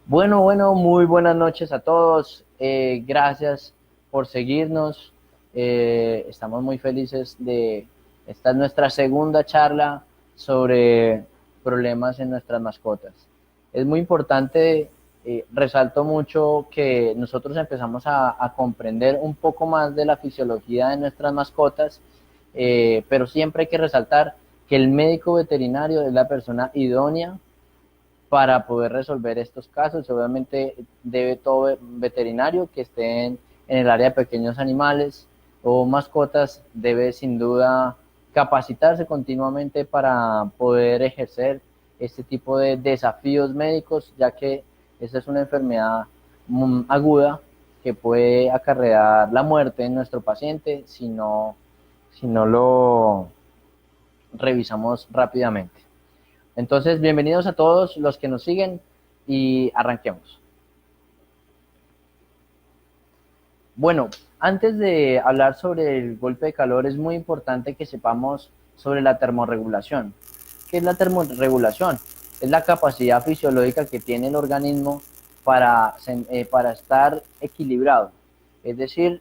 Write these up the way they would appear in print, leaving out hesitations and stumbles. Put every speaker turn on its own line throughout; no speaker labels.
Bueno, muy buenas noches a todos. Gracias por seguirnos. Estamos muy felices de esta es nuestra segunda charla sobre problemas en nuestras mascotas. Es muy importante, resalto mucho que nosotros empezamos a comprender un poco más de la fisiología de nuestras mascotas, pero siempre hay que resaltar que el médico veterinario es la persona idónea para poder resolver estos casos. Obviamente debe todo veterinario que esté en el área de pequeños animales o mascotas debe sin duda capacitarse continuamente para poder ejercer este tipo de desafíos médicos, ya que esta es una enfermedad aguda que puede acarrear la muerte en nuestro paciente si no lo revisamos rápidamente. Entonces, bienvenidos a todos los que nos siguen y arranquemos. Bueno, antes de hablar sobre el golpe de calor, es muy importante que sepamos sobre la termorregulación. ¿Qué es la termorregulación? Es la capacidad fisiológica que tiene el organismo para estar equilibrado. Es decir,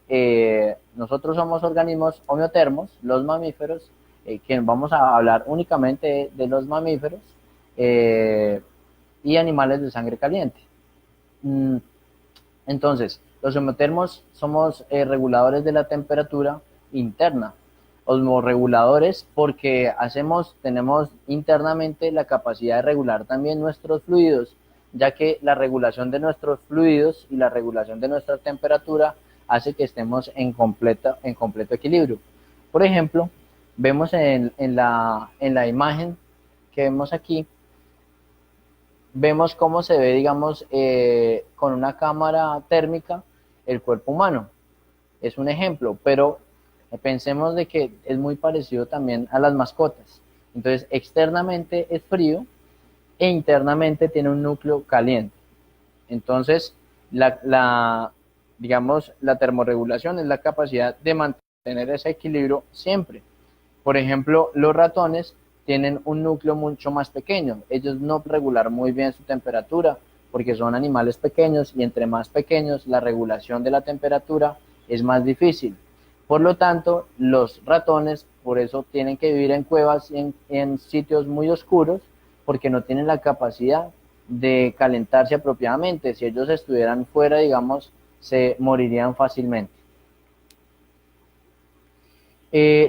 nosotros somos organismos homeotermos, los mamíferos, que vamos a hablar únicamente de los mamíferos eh, y animales de sangre caliente. Mm, Entonces, los homeotermos somos reguladores de la temperatura interna, osmorreguladores porque tenemos internamente la capacidad de regular también nuestros fluidos, ya que la regulación de nuestros fluidos y la regulación de nuestra temperatura hace que estemos en completo equilibrio. Por ejemplo, vemos en la imagen que vemos aquí, vemos cómo se ve, digamos, con una cámara térmica el cuerpo humano. Es un ejemplo, pero pensemos de que es muy parecido también a las mascotas. Entonces, externamente es frío e internamente tiene un núcleo caliente. Entonces, digamos, la termorregulación es la capacidad de mantener ese equilibrio siempre. Por ejemplo, los ratones tienen un núcleo mucho más pequeño. Ellos no regular muy bien su temperatura porque son animales pequeños y entre más pequeños la regulación de la temperatura es más difícil. Por lo tanto, los ratones por eso tienen que vivir en cuevas y en sitios muy oscuros porque no tienen la capacidad de calentarse apropiadamente. Si ellos estuvieran fuera, digamos, se morirían fácilmente.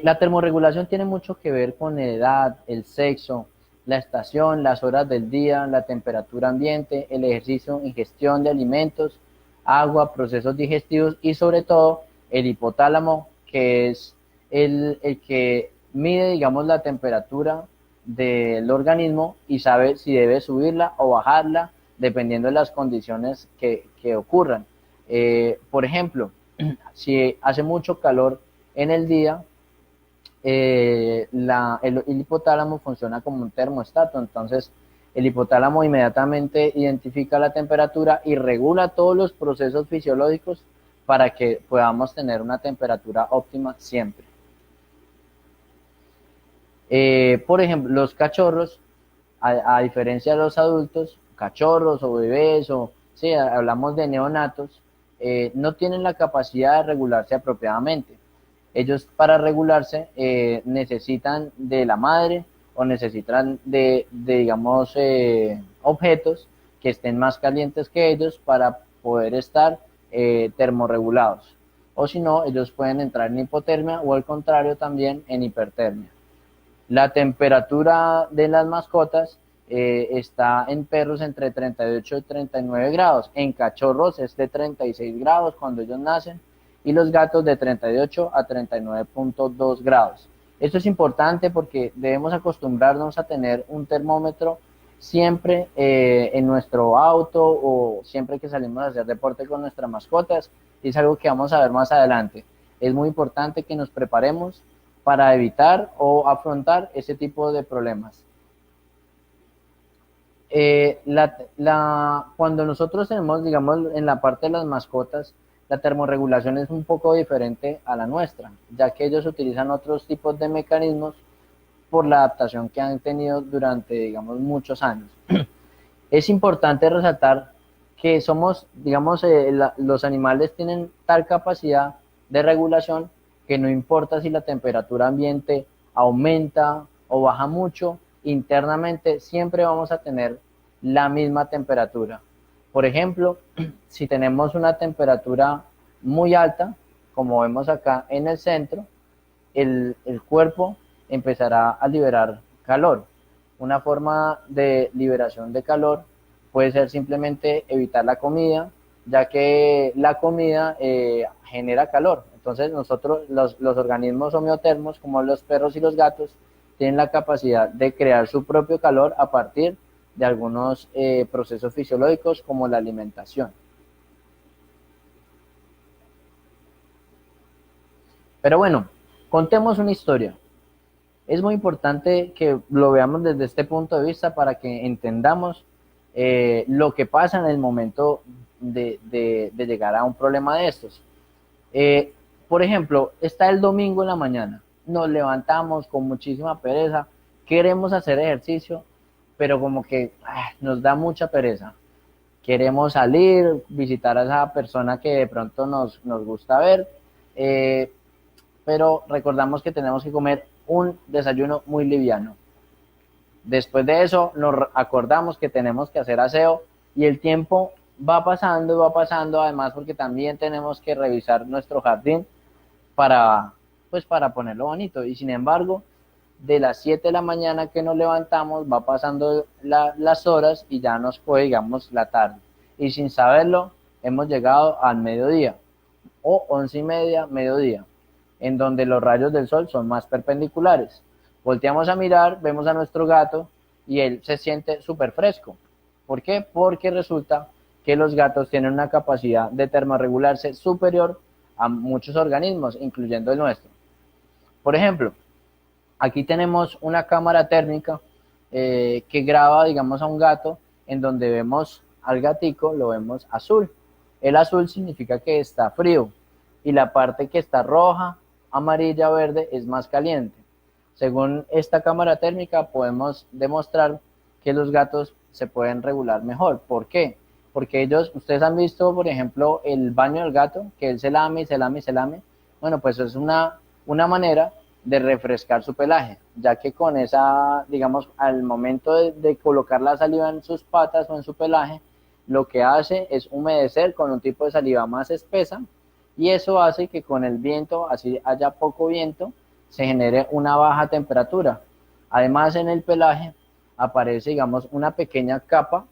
La termorregulación tiene mucho que ver con la edad, el sexo, la estación, las horas del día, la temperatura ambiente, el ejercicio, ingestión de alimentos, agua, procesos digestivos y sobre todo el hipotálamo, que es el que mide, digamos, la temperatura del organismo y sabe si debe subirla o bajarla dependiendo de las condiciones que ocurran. Por ejemplo, si hace mucho calor en el día, el hipotálamo funciona como un termostato. Entonces el hipotálamo inmediatamente identifica la temperatura y regula todos los procesos fisiológicos para que podamos tener una temperatura óptima siempre. Por ejemplo, los cachorros, a diferencia de los adultos, cachorros o bebés, o sí, hablamos de neonatos, no tienen la capacidad de regularse apropiadamente. Ellos para regularse necesitan de la madre o necesitan digamos, objetos que estén más calientes que ellos para poder estar termorregulados. O si no, ellos pueden entrar en hipotermia o al contrario también en hipertermia. La temperatura de las mascotas está en perros entre 38 y 39 grados. En cachorros es de 36 grados cuando ellos nacen y los gatos de 38 a 39.2 grados. Esto es importante porque debemos acostumbrarnos a tener un termómetro siempre en nuestro auto o siempre que salimos a hacer deporte con nuestras mascotas. Y es algo que vamos a ver más adelante. Es muy importante que nos preparemos para evitar o afrontar ese tipo de problemas. Cuando nosotros tenemos, digamos, en la parte de las mascotas, la termorregulación es un poco diferente a la nuestra, ya que ellos utilizan otros tipos de mecanismos por la adaptación que han tenido durante, digamos, muchos años. Es importante resaltar que somos, digamos, los animales tienen tal capacidad de regulación que no importa si la temperatura ambiente aumenta o baja mucho, internamente siempre vamos a tener la misma temperatura. Por ejemplo, si tenemos una temperatura muy alta, como vemos acá en el centro, el cuerpo empezará a liberar calor. Una forma de liberación de calor puede ser simplemente evitar la comida, ya que la comida genera calor. Entonces nosotros, los organismos homeotermos, como los perros y los gatos, tienen la capacidad de crear su propio calor a partir de algunos procesos fisiológicos como la alimentación. Pero bueno, contemos una historia. Es muy importante que lo veamos desde este punto de vista para que entendamos lo que pasa en el momento de llegar a un problema de estos. Eh, por ejemplo, está el domingo en la mañana, nos levantamos con muchísima pereza, queremos hacer ejercicio, pero como que nos da mucha pereza. Queremos salir, visitar a esa persona que de pronto nos gusta ver, eh, pero recordamos que tenemos que comer un desayuno muy liviano. Después de eso nos acordamos que tenemos que hacer aseo y el tiempo va pasando, además porque también tenemos que revisar nuestro jardín para, pues para ponerlo bonito. Y sin embargo, de las 7 de la mañana que nos levantamos, va pasando las horas y ya nos fue, digamos, la tarde. Y sin saberlo, hemos llegado al mediodía o 11:30, mediodía, en donde los rayos del sol son más perpendiculares. Volteamos a mirar, vemos a nuestro gato y él se siente súper fresco. ¿Por qué? Porque resulta que los gatos tienen una capacidad de termorregularse superior a muchos organismos, incluyendo el nuestro. Por ejemplo, aquí tenemos una cámara térmica que graba, digamos, a un gato en donde vemos al gatico, lo vemos azul. El azul significa que está frío y la parte que está roja, amarilla, verde es más caliente. Según esta cámara térmica podemos demostrar que los gatos se pueden regular mejor. ¿Por qué? Porque ellos, ustedes han visto, por ejemplo, el baño del gato, que él se lame y se lame y se lame. Bueno, pues es una manera de refrescar su pelaje, ya que con esa, digamos, al momento de colocar la saliva en sus patas o en su pelaje, lo que hace es humedecer con un tipo de saliva más espesa y eso hace que con el viento, así haya poco viento, se genere una baja temperatura. Además, en el pelaje aparece, digamos, una pequeña capa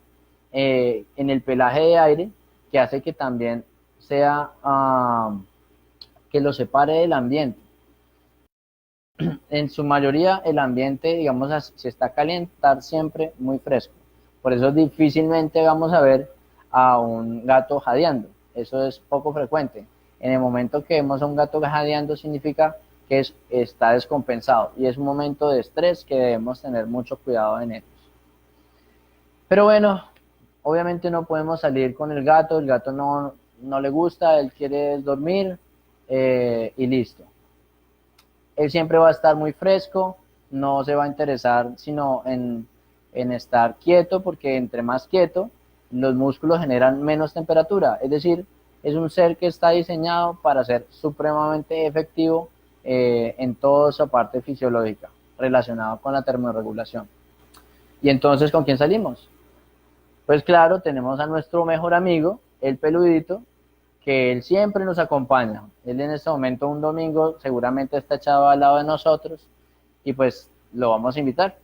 en el pelaje de aire que hace que también sea, que lo separe del ambiente. En su mayoría el ambiente, digamos, se está a calentar siempre muy fresco. Por eso difícilmente vamos a ver a un gato jadeando. Eso es poco frecuente. En el momento que vemos a un gato jadeando significa que está descompensado y es un momento de estrés que debemos tener mucho cuidado en ellos. Pero bueno, obviamente no podemos salir con el gato no le gusta, él quiere dormir y listo. Él siempre va a estar muy fresco, no se va a interesar sino en estar quieto, porque entre más quieto, los músculos generan menos temperatura, es decir, es un ser que está diseñado para ser supremamente efectivo en toda su parte fisiológica relacionado con la termorregulación. ¿Y entonces con quién salimos? Pues claro, tenemos a nuestro mejor amigo, el peludito, que él siempre nos acompaña. Él en este momento, un domingo, seguramente está echado al lado de nosotros y pues lo vamos a invitar.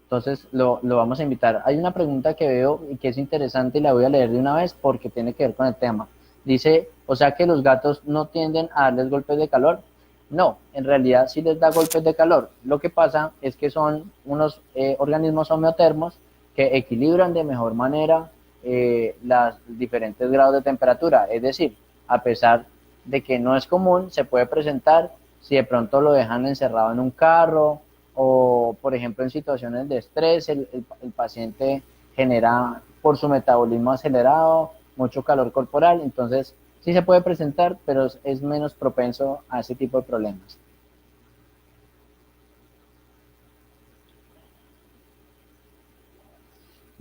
Entonces lo vamos a invitar. Hay una pregunta que veo y que es interesante y la voy a leer de una vez porque tiene que ver con el tema. Dice, o sea que los gatos no tienden a darles golpes de calor. No, en realidad sí les da golpes de calor. Lo que pasa es que son unos organismos homeotermos que equilibran de mejor manera los diferentes grados de temperatura. Es decir, a pesar de que no es común, se puede presentar si de pronto lo dejan encerrado en un carro o, por ejemplo, en situaciones de estrés, el paciente genera por su metabolismo acelerado mucho calor corporal, entonces sí se puede presentar, pero es menos propenso a ese tipo de problemas.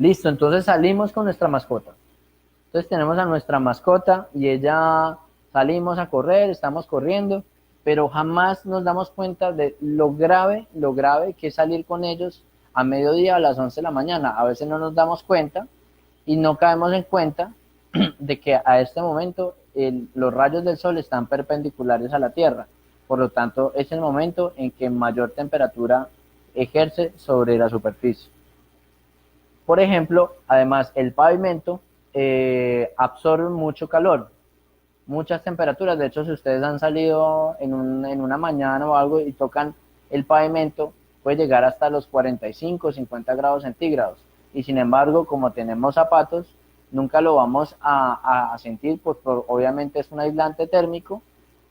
Listo, entonces salimos con nuestra mascota. Entonces tenemos a nuestra mascota y ella salimos a correr, estamos corriendo, pero jamás nos damos cuenta de lo grave que es salir con ellos a mediodía a las 11 de la mañana. A veces no nos damos cuenta y no caemos en cuenta de que a este momento los rayos del sol están perpendiculares a la Tierra. Por lo tanto, es el momento en que mayor temperatura ejerce sobre la superficie. Por ejemplo, además, el pavimento absorbe mucho calor, muchas temperaturas. De hecho, si ustedes han salido en una mañana o algo y tocan el pavimento, puede llegar hasta los 45, 50 grados centígrados. Y sin embargo, como tenemos zapatos, nunca lo vamos a sentir, pues obviamente es un aislante térmico.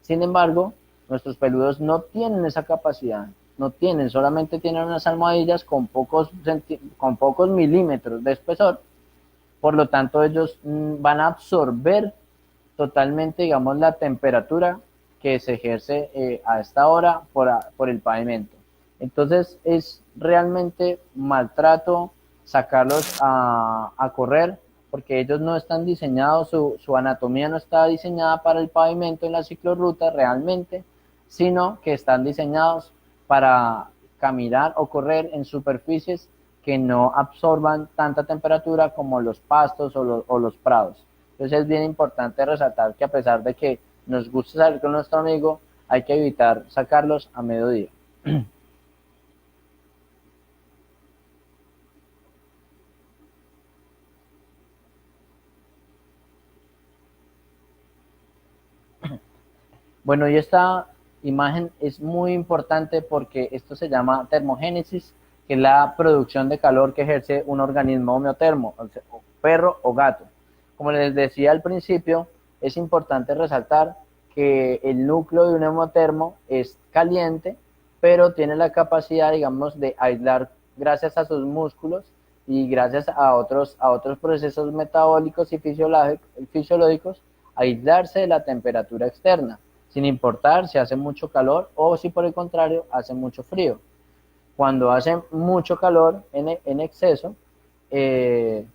Sin embargo, nuestros peludos no tienen esa capacidad, no tienen, solamente tienen unas almohadillas con pocos milímetros de espesor. Por lo tanto, ellos van a absorber totalmente, digamos, la temperatura que se ejerce a esta hora por el pavimento. Entonces, es realmente maltrato sacarlos a correr, porque ellos no están diseñados, su anatomía no está diseñada para el pavimento en la ciclorruta realmente, sino que están diseñados para caminar o correr en superficies que no absorban tanta temperatura como los pastos o los prados. Entonces es bien importante resaltar que a pesar de que nos gusta salir con nuestro amigo, hay que evitar sacarlos a mediodía. Bueno, y esta imagen es muy importante porque esto se llama termogénesis, que es la producción de calor que ejerce un organismo homeotermo, o sea, perro o gato. Como les decía al principio, es importante resaltar que el núcleo de un hemotermo es caliente, pero tiene la capacidad, digamos, de aislar gracias a sus músculos y gracias a otros procesos metabólicos y fisiológicos, aislarse de la temperatura externa, sin importar si hace mucho calor o si por el contrario hace mucho frío. Cuando hace mucho calor en exceso, eh,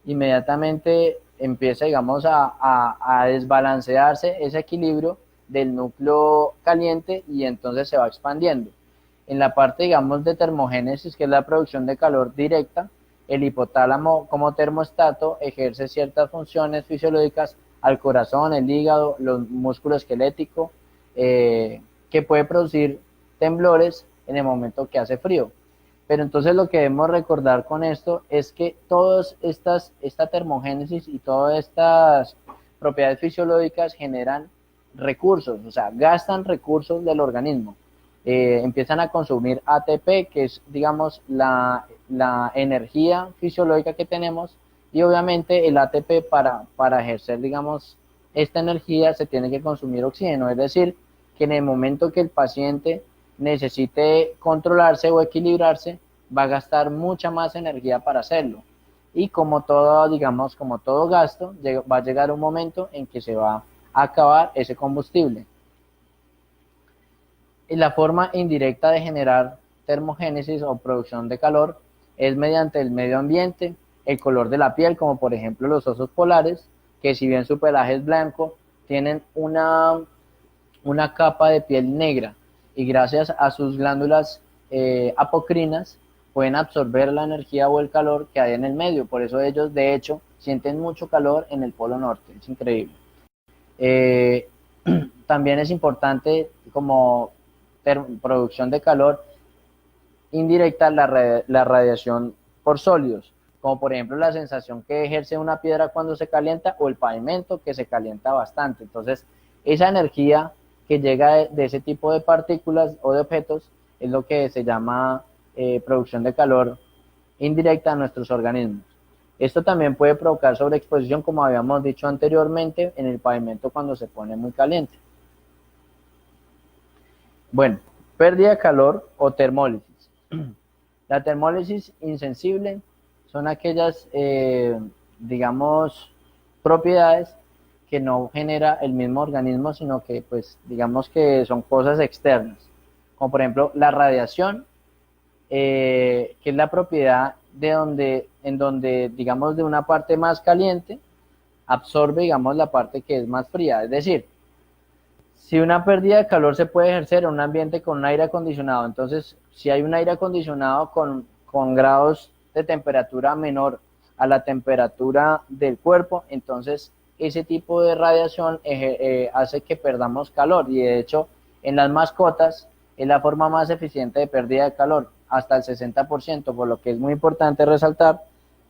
inmediatamente empieza, digamos, a desbalancearse ese equilibrio del núcleo caliente y entonces se va expandiendo. En la parte, digamos, de termogénesis, que es la producción de calor directa, el hipotálamo como termostato ejerce ciertas funciones fisiológicas al corazón, el hígado, los músculos esqueléticos, que puede producir temblores en el momento que hace frío. Pero entonces lo que debemos recordar con esto es que esta termogénesis y todas estas propiedades fisiológicas generan recursos, o sea, gastan recursos del organismo. Empiezan a consumir ATP, que es, digamos, la energía fisiológica que tenemos, y obviamente el ATP para ejercer, digamos, esta energía se tiene que consumir oxígeno, es decir, que en el momento que el paciente necesite controlarse o equilibrarse, va a gastar mucha más energía para hacerlo. Y como todo, digamos, como todo gasto, va a llegar un momento en que se va a acabar ese combustible. Y la forma indirecta de generar termogénesis o producción de calor es mediante el medio ambiente, el color de la piel, como por ejemplo los osos polares, que si bien su pelaje es blanco, tienen una capa de piel negra y gracias a sus glándulas apocrinas pueden absorber la energía o el calor que hay en el medio. Por eso ellos, de hecho, sienten mucho calor en el Polo Norte. Es increíble. Eh, También es importante como producción de calor indirecta la radiación por sólidos, como por ejemplo la sensación que ejerce una piedra cuando se calienta o el pavimento que se calienta bastante. Entonces, esa energía que llega de ese tipo de partículas o de objetos es lo que se llama producción de calor indirecta a nuestros organismos. Esto también puede provocar sobreexposición, como habíamos dicho anteriormente, en el pavimento cuando se pone muy caliente. Bueno, pérdida de calor o termólisis. La termólisis insensible son aquellas, digamos, propiedades que no genera el mismo organismo, sino que, pues, digamos que son cosas externas, como por ejemplo la radiación, que es la propiedad en donde, digamos, de una parte más caliente, absorbe, digamos, la parte que es más fría. Es decir, si una pérdida de calor se puede ejercer en un ambiente con un aire acondicionado, entonces si hay un aire acondicionado con grados de temperatura menor a la temperatura del cuerpo, entonces ese tipo de radiación hace que perdamos calor, y de hecho en las mascotas es la forma más eficiente de pérdida de calor, hasta el 60%, por lo que es muy importante resaltar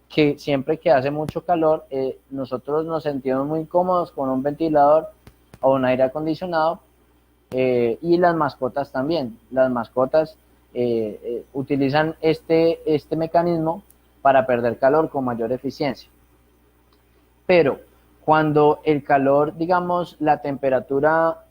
que siempre que hace mucho calor, nosotros nos sentimos muy cómodos con un ventilador o un aire acondicionado, y las mascotas también. Las mascotas utilizan este mecanismo para perder calor con mayor eficiencia. Pero cuando el calor, digamos, la temperatura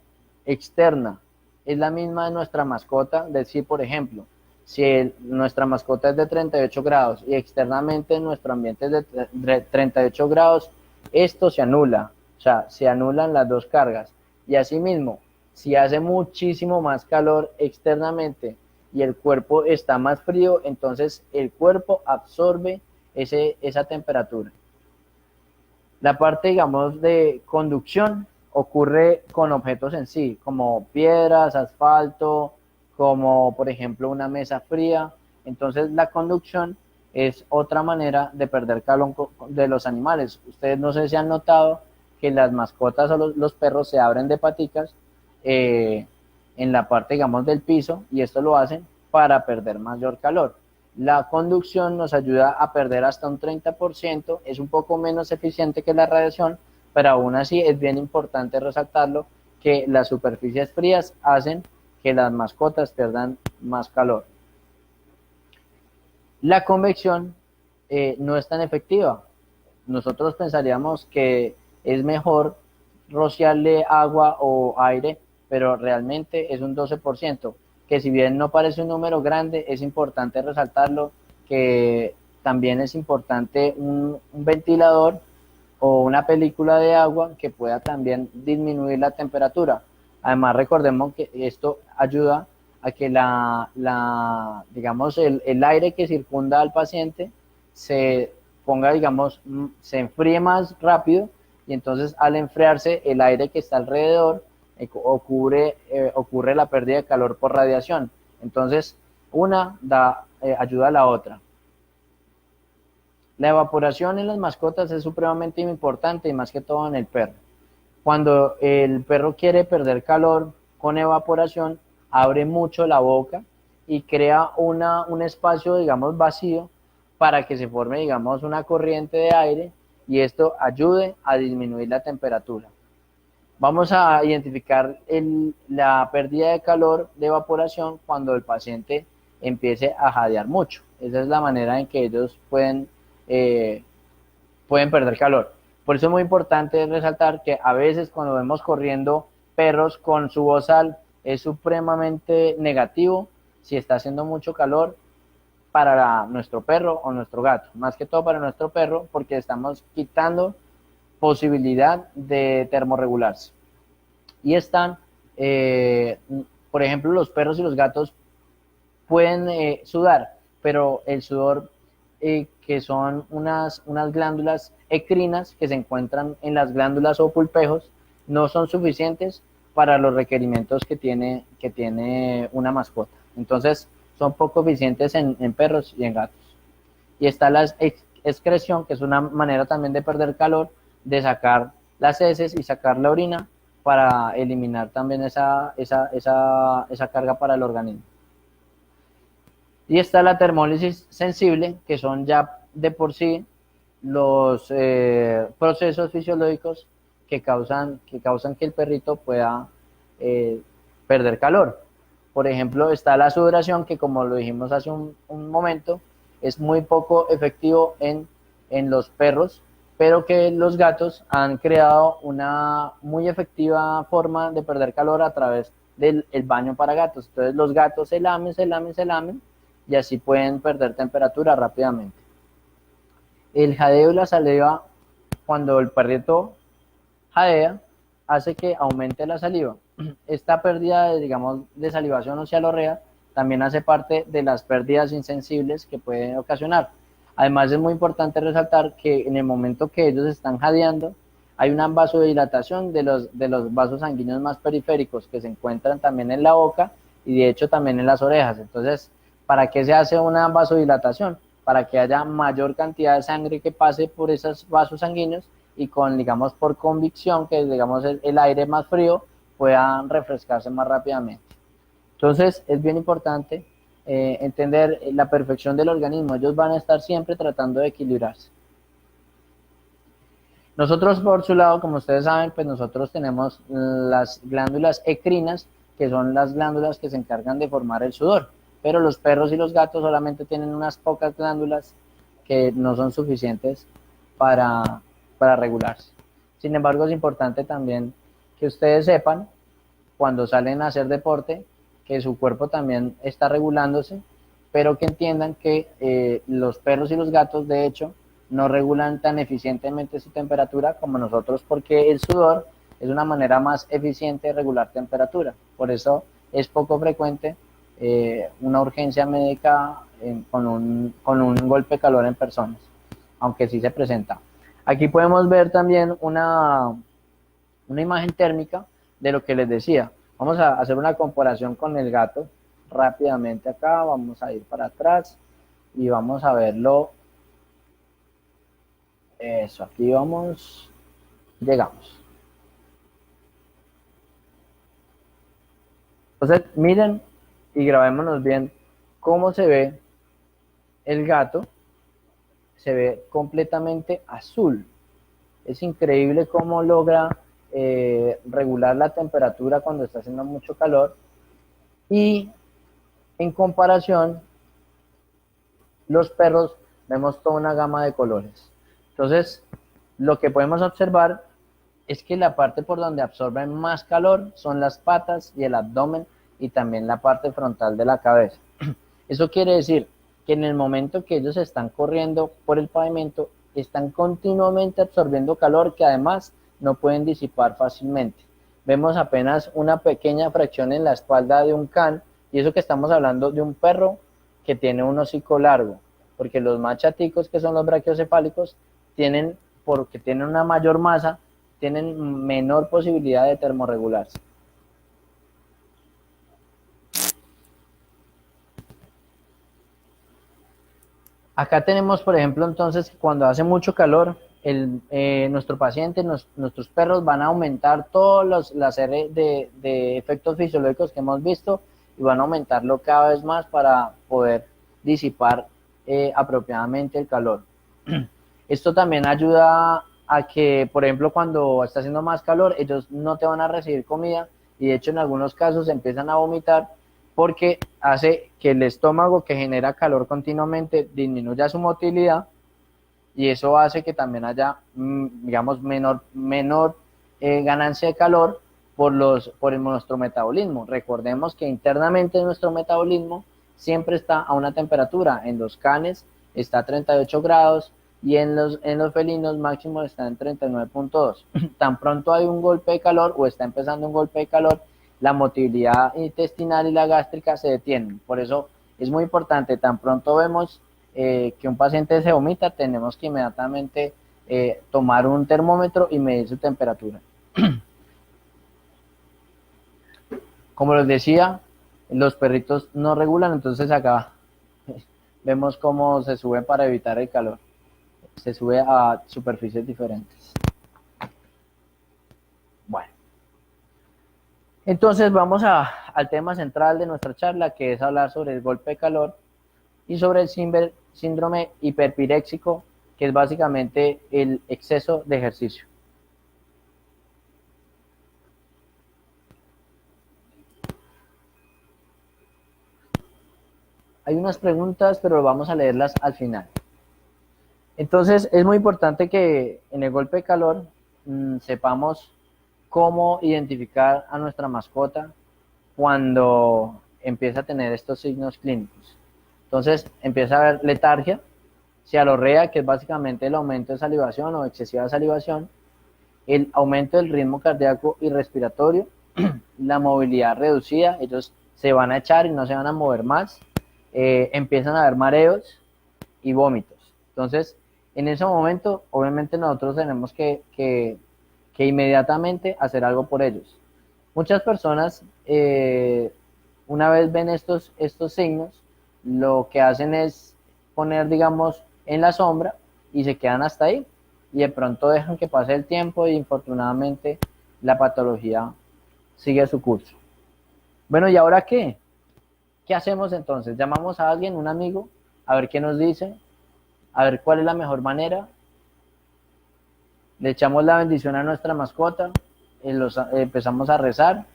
externa es la misma de nuestra mascota, es decir, por ejemplo, si nuestra mascota es de 38 grados y externamente nuestro ambiente es de 38 grados, esto se anula, o sea, se anulan las dos cargas. Y asimismo, si hace muchísimo más calor externamente y el cuerpo está más frío, entonces el cuerpo absorbe esa temperatura. La parte, digamos, de conducción ocurre con objetos en sí, como piedras, asfalto, como por ejemplo una mesa fría. Entonces la conducción es otra manera de perder calor de los animales. Ustedes no sé si han notado que las mascotas o los perros se abren de paticas en la parte, digamos, del piso, y esto lo hacen para perder mayor calor. La conducción nos ayuda a perder hasta un 30%, es un poco menos eficiente que la radiación, pero aún así es bien importante resaltarlo, que las superficies frías hacen que las mascotas pierdan más calor. La convección no es tan efectiva. Nosotros pensaríamos que es mejor rociarle agua o aire, pero realmente es un 12%, que si bien no parece un número grande, es importante resaltarlo, que también es importante un ventilador o una película de agua que pueda también disminuir la temperatura. Además, recordemos que esto ayuda a que digamos, el aire que circunda al paciente se ponga, digamos, se enfríe más rápido, y entonces al enfriarse el aire que está alrededor ocurre la pérdida de calor por radiación. Entonces, una ayuda a la otra. La evaporación en las mascotas es supremamente importante, y más que todo en el perro. Cuando el perro quiere perder calor con evaporación, abre mucho la boca y crea un espacio, digamos, vacío, para que se forme, digamos, una corriente de aire, y esto ayude a disminuir la temperatura. Vamos a identificar la pérdida de calor de evaporación cuando el paciente empiece a jadear mucho. Esa es la manera en que ellos pueden perder calor. Por eso es muy importante resaltar que a veces cuando vemos corriendo perros con su bozal, es supremamente negativo si está haciendo mucho calor para nuestro perro o nuestro gato. Más que todo para nuestro perro, porque estamos quitando posibilidad de termorregularse. Y están, por ejemplo, los perros y los gatos pueden sudar, pero el sudor, que son unas glándulas ecrinas que se encuentran en las glándulas o pulpejos, no son suficientes para los requerimientos que tiene una mascota. Entonces, son poco eficientes en perros y en gatos. Y está la excreción, que es una manera también de perder calor, de sacar las heces y sacar la orina para eliminar también esa carga para el organismo. Y está la termólisis sensible, que son ya de por sí los procesos fisiológicos que causan que el perrito pueda perder calor. Por ejemplo, está la sudoración, que como lo dijimos hace un momento, es muy poco efectivo en los perros, pero que los gatos han creado una muy efectiva forma de perder calor a través del baño para gatos. Entonces los gatos se lamen, y así pueden perder temperatura rápidamente. El jadeo y la saliva, cuando el perrito jadea, hace que aumente la saliva. Esta pérdida de salivación o cialorrea también hace parte de las pérdidas insensibles que pueden ocasionar. Además, es muy importante resaltar que en el momento que ellos están jadeando, hay una vasodilatación de los vasos sanguíneos más periféricos que se encuentran también en la boca y de hecho también en las orejas. Entonces, ¿para qué se hace una vasodilatación? Para que haya mayor cantidad de sangre que pase por esos vasos sanguíneos y con, digamos, por convicción, que digamos el aire más frío puedan refrescarse más rápidamente. Entonces, es bien importante entender la perfección del organismo. Ellos van a estar siempre tratando de equilibrarse. Nosotros, por su lado, como ustedes saben, pues nosotros tenemos las glándulas ecrinas, que son las glándulas que se encargan de formar el sudor. Pero los perros y los gatos solamente tienen unas pocas glándulas que no son suficientes para regularse. Sin embargo, es importante también que ustedes sepan, cuando salen a hacer deporte, que su cuerpo también está regulándose, pero que entiendan que los perros y los gatos, de hecho, no regulan tan eficientemente su temperatura como nosotros, porque el sudor es una manera más eficiente de regular temperatura. Por eso es poco frecuente una urgencia médica con un golpe de calor en personas, aunque sí se presenta. Aquí podemos ver también una imagen térmica de lo que les decía. Vamos a hacer una comparación con el gato rápidamente acá. Vamos a ir para atrás y vamos a verlo. Eso, aquí vamos, llegamos. Entonces, miren y grabémonos bien cómo se ve el gato. Se ve completamente azul. Es increíble cómo logra regular la temperatura cuando está haciendo mucho calor. Y en comparación, los perros vemos toda una gama de colores. Entonces, lo que podemos observar es que la parte por donde absorben más calor son las patas y el abdomen y también la parte frontal de la cabeza. Eso quiere decir que en el momento que ellos están corriendo por el pavimento, están continuamente absorbiendo calor que además no pueden disipar fácilmente. Vemos apenas una pequeña fracción en la espalda de un can, y eso que estamos hablando de un perro que tiene un hocico largo, porque los más chaticos, que son los brachiocefálicos, porque tienen una mayor masa, tienen menor posibilidad de termorregularse. Acá tenemos, por ejemplo, entonces, cuando hace mucho calor, nuestro paciente, nuestros perros van a aumentar todas las series de efectos fisiológicos que hemos visto y van a aumentarlo cada vez más para poder disipar apropiadamente el calor. Esto también ayuda a que, por ejemplo, cuando está haciendo más calor, ellos no te van a recibir comida y de hecho en algunos casos empiezan a vomitar porque hace que el estómago, que genera calor continuamente, disminuya su motilidad y eso hace que también haya, digamos, menor ganancia de calor por nuestro metabolismo. Recordemos que internamente nuestro metabolismo siempre está a una temperatura. En los canes está a 38 grados y en los felinos máximo está en 39.2. Tan pronto hay un golpe de calor o está empezando un golpe de calor, la motilidad intestinal y la gástrica se detienen. Por eso es muy importante, tan pronto vemos que un paciente se vomita, tenemos que inmediatamente tomar un termómetro y medir su temperatura. Como les decía, los perritos no regulan, entonces acá vemos cómo se suben para evitar el calor. Se sube a superficies diferentes. Bueno. Entonces vamos al tema central de nuestra charla, que es hablar sobre el golpe de calor y sobre el síndrome hiperpiréxico, que es básicamente el exceso de ejercicio. Hay unas preguntas, pero vamos a leerlas al final. Entonces es muy importante que en el golpe de calor sepamos cómo identificar a nuestra mascota cuando empieza a tener estos signos clínicos. Entonces empieza a haber letargia, cialorrea, que es básicamente el aumento de salivación o excesiva salivación, el aumento del ritmo cardíaco y respiratorio, la movilidad reducida, ellos se van a echar y no se van a mover más, empiezan a haber mareos y vómitos. Entonces, en ese momento, obviamente nosotros tenemos que inmediatamente hacer algo por ellos. Muchas personas, una vez ven estos signos, lo que hacen es poner, digamos, en la sombra y se quedan hasta ahí. Y de pronto dejan que pase el tiempo y infortunadamente la patología sigue su curso. Bueno, ¿y ahora qué? ¿Qué hacemos entonces? Llamamos a alguien, un amigo, a ver qué nos dice, a ver cuál es la mejor manera. Le echamos la bendición a nuestra mascota, empezamos a rezar,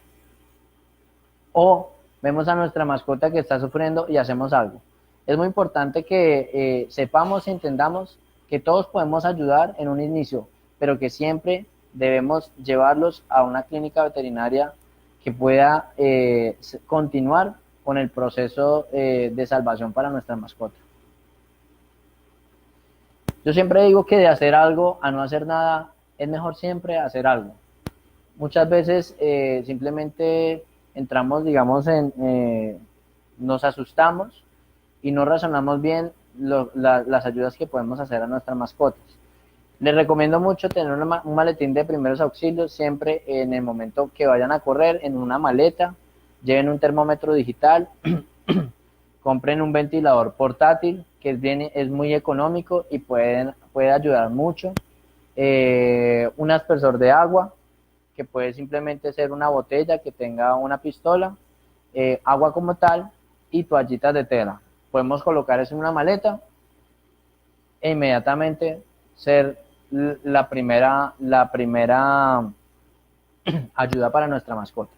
o vemos a nuestra mascota que está sufriendo y hacemos algo. Es muy importante que sepamos y entendamos que todos podemos ayudar en un inicio, pero que siempre debemos llevarlos a una clínica veterinaria que pueda continuar con el proceso de salvación para nuestra mascota. Yo siempre digo que de hacer algo a no hacer nada, es mejor siempre hacer algo. Muchas veces simplemente entramos, digamos, nos asustamos y no razonamos bien las ayudas que podemos hacer a nuestras mascotas. Les recomiendo mucho tener un maletín de primeros auxilios siempre en el momento que vayan a correr, en una maleta, lleven un termómetro digital, compren un ventilador portátil que es muy económico y puede ayudar mucho, un aspersor de agua, que puede simplemente ser una botella que tenga una pistola, agua como tal y toallitas de tela. Podemos colocar eso en una maleta e inmediatamente ser la primera ayuda para nuestra mascota.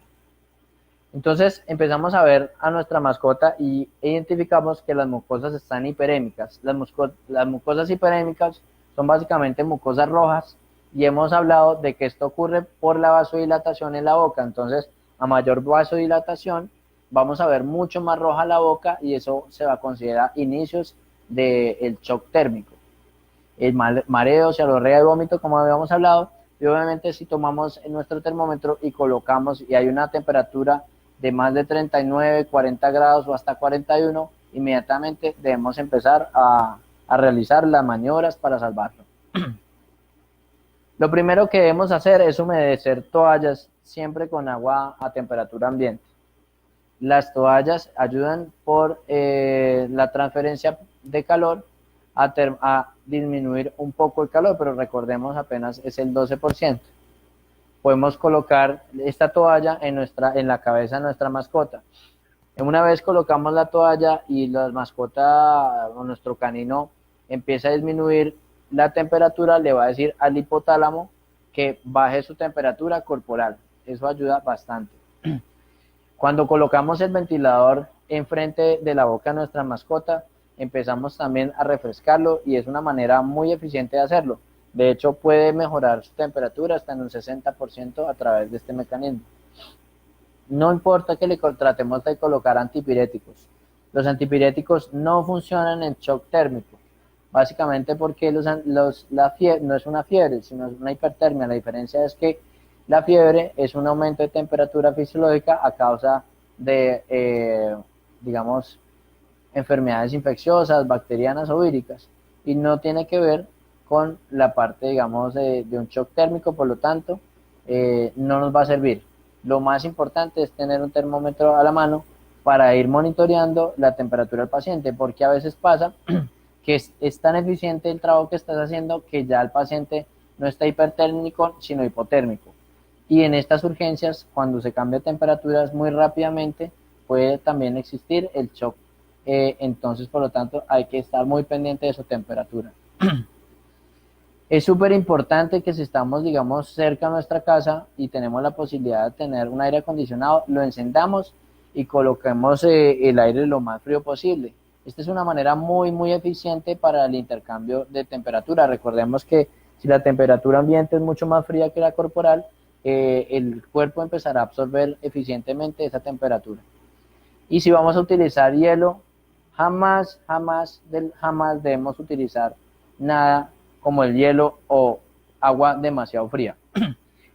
Entonces empezamos a ver a nuestra mascota y identificamos que las mucosas están hiperémicas. Las mucosas hiperémicas son básicamente mucosas rojas y hemos hablado de que esto ocurre por la vasodilatación en la boca. Entonces, a mayor vasodilatación, vamos a ver mucho más roja la boca y eso se va a considerar inicios del shock térmico. El mareo, cialorrea y vómito, como habíamos hablado, y obviamente si tomamos nuestro termómetro y colocamos y hay una temperatura de más de 39, 40 grados o hasta 41, inmediatamente debemos empezar a realizar las maniobras para salvarlo. Lo primero que debemos hacer es humedecer toallas siempre con agua a temperatura ambiente. Las toallas ayudan por la transferencia de calor a disminuir un poco el calor, pero recordemos apenas es el 12%. Podemos colocar esta toalla en la cabeza de nuestra mascota. Una vez colocamos la toalla y la mascota o nuestro canino empieza a disminuir la temperatura, le va a decir al hipotálamo que baje su temperatura corporal. Eso ayuda bastante. Cuando colocamos el ventilador enfrente de la boca de nuestra mascota, empezamos también a refrescarlo y es una manera muy eficiente de hacerlo. De hecho, puede mejorar su temperatura hasta en un 60% a través de este mecanismo. No importa que le tratemos de colocar antipiréticos. Los antipiréticos no funcionan en shock térmico, básicamente porque la fiebre no es una fiebre, sino es una hipertermia. La diferencia es que la fiebre es un aumento de temperatura fisiológica a causa de, digamos, enfermedades infecciosas, bacterianas o víricas, y no tiene que ver con la parte, digamos, de un shock térmico, por lo tanto, no nos va a servir. Lo más importante es tener un termómetro a la mano para ir monitoreando la temperatura del paciente, porque a veces pasa que es tan eficiente el trabajo que estás haciendo que ya el paciente no está hipertérmico, sino hipotérmico. Y en estas urgencias, cuando se cambia de temperaturas muy rápidamente, puede también existir el shock. Entonces, por lo tanto, hay que estar muy pendiente de su temperatura. Es súper importante que si estamos, digamos, cerca de nuestra casa y tenemos la posibilidad de tener un aire acondicionado, lo encendamos y coloquemos el aire lo más frío posible. Esta es una manera muy, muy eficiente para el intercambio de temperatura. Recordemos que si la temperatura ambiente es mucho más fría que la corporal, el cuerpo empezará a absorber eficientemente esa temperatura. Y si vamos a utilizar hielo, jamás debemos utilizar nada como el hielo o agua demasiado fría.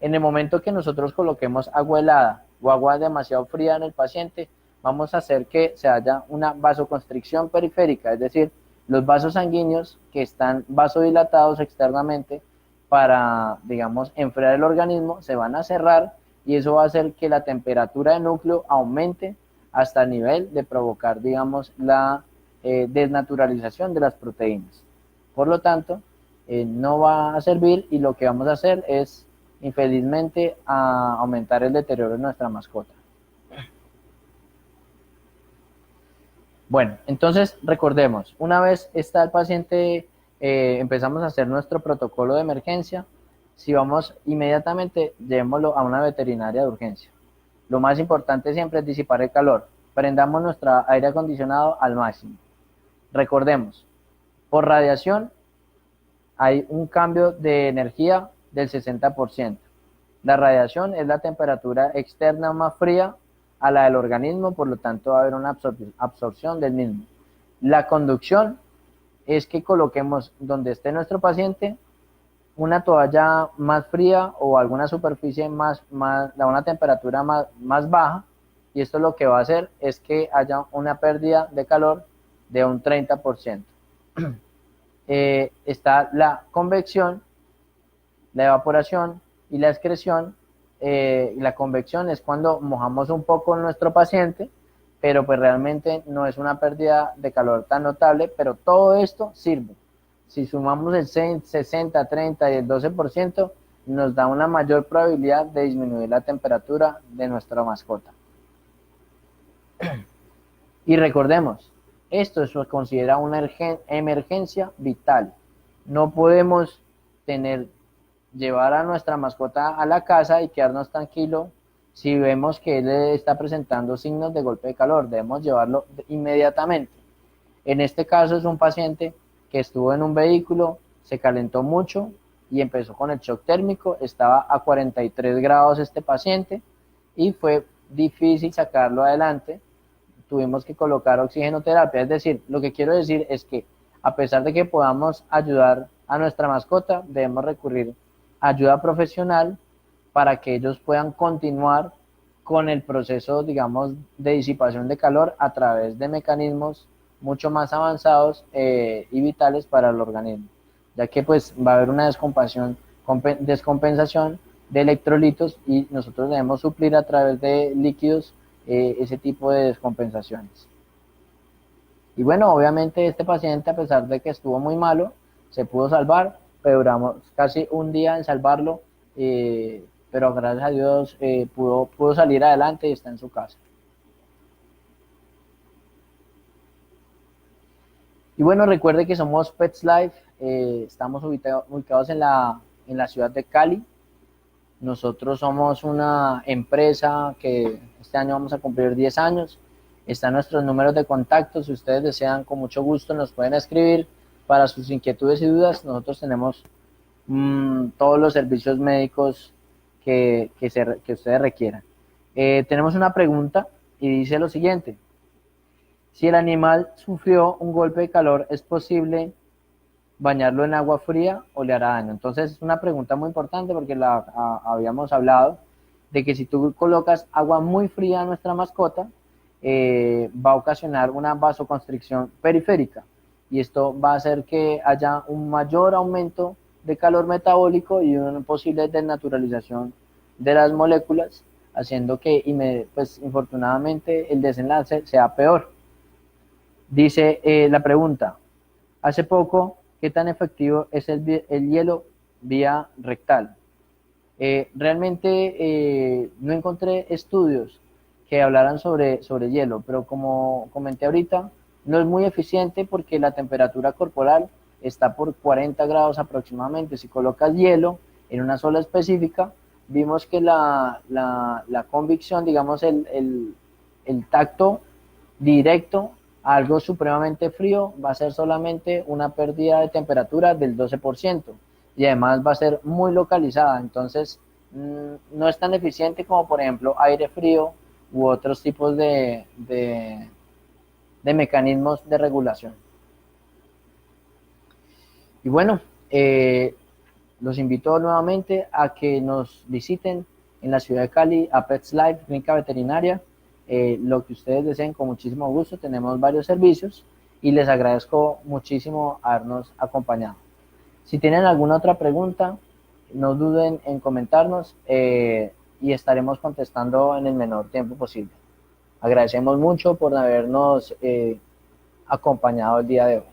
En el momento que nosotros coloquemos agua helada o agua demasiado fría en el paciente, vamos a hacer que se haya una vasoconstricción periférica, es decir, Los vasos sanguíneos que están vasodilatados externamente para, digamos, enfriar el organismo, se van a cerrar y eso va a hacer que la temperatura del núcleo aumente hasta el nivel de provocar, digamos, la desnaturalización de las proteínas. Por lo tanto, no va a servir y lo que vamos a hacer es, infelizmente, a aumentar el deterioro de nuestra mascota. Bueno, entonces recordemos, una vez está el paciente, empezamos a hacer nuestro protocolo de emergencia, si vamos inmediatamente, llevémoslo a una veterinaria de urgencia. Lo más importante siempre es disipar el calor. Prendamos nuestro aire acondicionado al máximo. Recordemos, por radiación hay un cambio de energía del 60%. La radiación es la temperatura externa más fría a la del organismo, por lo tanto va a haber una absorción del mismo. La conducción es que coloquemos donde esté nuestro paciente una toalla más fría o alguna superficie a una temperatura más baja, y esto lo que va a hacer es que haya una pérdida de calor de un 30%. Está la convección, la evaporación y la excreción. La convección es cuando mojamos un poco nuestro paciente, pero pues realmente no es una pérdida de calor tan notable, pero todo esto sirve. Si sumamos el 60, 30 y el 12%, nos da una mayor probabilidad de disminuir la temperatura de nuestra mascota. Y recordemos, esto se considera una emergencia vital. No podemos llevar a nuestra mascota a la casa y quedarnos tranquilos si vemos que él está presentando signos de golpe de calor. Debemos llevarlo inmediatamente. En este caso es un paciente que estuvo en un vehículo, se calentó mucho y empezó con el shock térmico. Estaba a 43 grados este paciente y fue difícil sacarlo adelante. Tuvimos que colocar oxigenoterapia. Es decir, lo que quiero decir es que a pesar de que podamos ayudar a nuestra mascota, debemos recurrir a ayuda profesional para que ellos puedan continuar con el proceso, digamos, de disipación de calor a través de mecanismos mucho más avanzados y vitales para el organismo, ya que pues va a haber una descompensación de electrolitos y nosotros debemos suplir a través de líquidos ese tipo de descompensaciones. Y bueno, obviamente este paciente, a pesar de que estuvo muy malo, se pudo salvar, pero duramos casi un día en salvarlo, pero gracias a Dios pudo salir adelante y está en su casa. Y bueno, recuerde que somos Pets Life, estamos ubicados en la ciudad de Cali. Nosotros somos una empresa que este año vamos a cumplir 10 años. Están nuestros números de contacto, si ustedes desean, con mucho gusto nos pueden escribir para sus inquietudes y dudas. Nosotros tenemos todos los servicios médicos que ustedes requieran. Tenemos una pregunta y dice lo siguiente: si el animal sufrió un golpe de calor, ¿es posible bañarlo en agua fría o le hará daño? Entonces es una pregunta muy importante porque habíamos hablado de que si tú colocas agua muy fría a nuestra mascota, va a ocasionar una vasoconstricción periférica y esto va a hacer que haya un mayor aumento de calor metabólico y una posible desnaturalización de las moléculas, haciendo que pues, infortunadamente el desenlace sea peor. Dice la pregunta: hace poco, ¿qué tan efectivo es el hielo vía rectal? Realmente no encontré estudios que hablaran sobre hielo, pero como comenté ahorita, no es muy eficiente porque la temperatura corporal está por 40 grados aproximadamente. Si colocas hielo en una zona específica, vimos que la convicción, digamos, el tacto directo a algo supremamente frío va a ser solamente una pérdida de temperatura del 12% y además va a ser muy localizada. Entonces no es tan eficiente como por ejemplo aire frío u otros tipos de mecanismos de regulación. Y bueno, los invito nuevamente a que nos visiten en la ciudad de Cali a Pets Life, clínica veterinaria. Lo que ustedes deseen, con muchísimo gusto. Tenemos varios servicios y les agradezco muchísimo habernos acompañado. Si tienen alguna otra pregunta, no duden en comentarnos y estaremos contestando en el menor tiempo posible. Agradecemos mucho por habernos acompañado el día de hoy.